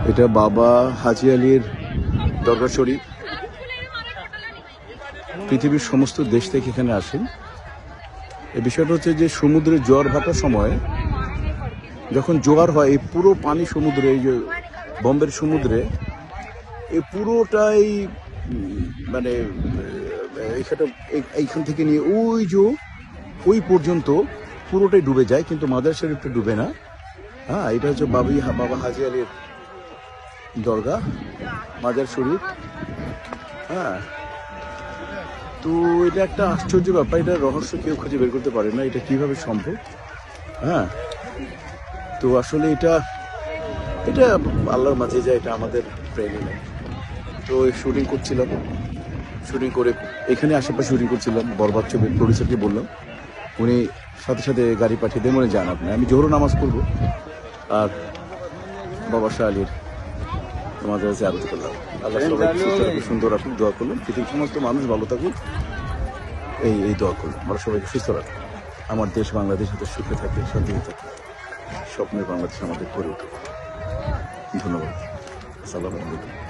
এটা বাবা হাজি আলীর দরগা শরীফ। পৃথিবীর সমস্ত দেশ থেকে এখানে আসেন। এই বিষয়টা হচ্ছে যে সমুদ্রে জোয়ার ভাটার সময় যখন জোয়ার হয়, এই পুরো পানি সমুদ্রে, এই যে বম্বের সমুদ্রে, এই পুরোটাই মানে এইখান থেকে নিয়ে ওই পর্যন্ত পুরোটাই ডুবে যায়, কিন্তু মাজার শরীফটা ডুবে না। হ্যাঁ, এটা হচ্ছে বাবা হাজি আলীর দরগা, মাজার শরীফ। হ্যাঁ, তো এটা একটা আশ্চর্য ব্যাপার, এটা রহস্য কেউ খুঁজে বের করতে পারে না, এটা কিভাবে সম্ভব। হ্যাঁ, তো আসলে এটা আল্লাহর মাঝে যায়, এটা আমাদের প্রেমে নেই। তো শুটিং করছিলাম, শুটিং করে এখানে আশেপাশে শুটিং করছিলাম। বরবাদ ছবির প্রডিউসারকে বললাম, উনি সাথে সাথে গাড়ি পাঠিয়ে দেন, মনে যান আপনি, আমি জোহর নামাজ পড়বো আর বাবা শাহ আলীর আমাদের জিয়ারত করলাম। আল্লাহ সবাইকে সুন্দর রাখুন, দোয়া করলাম। পৃথিবীর সমস্ত মানুষ ভালো থাকুক, এই দোয়া করলাম। আমরা সবাইকে সুস্থ রাখুন, আমার দেশ বাংলাদেশ যাতে সুখে থাকে, শান্তিতে থাকে, স্বপ্নের বাংলাদেশ আমাদের গড়ে উঠুক। ধন্যবাদ। আসসালামু আলাইকুম।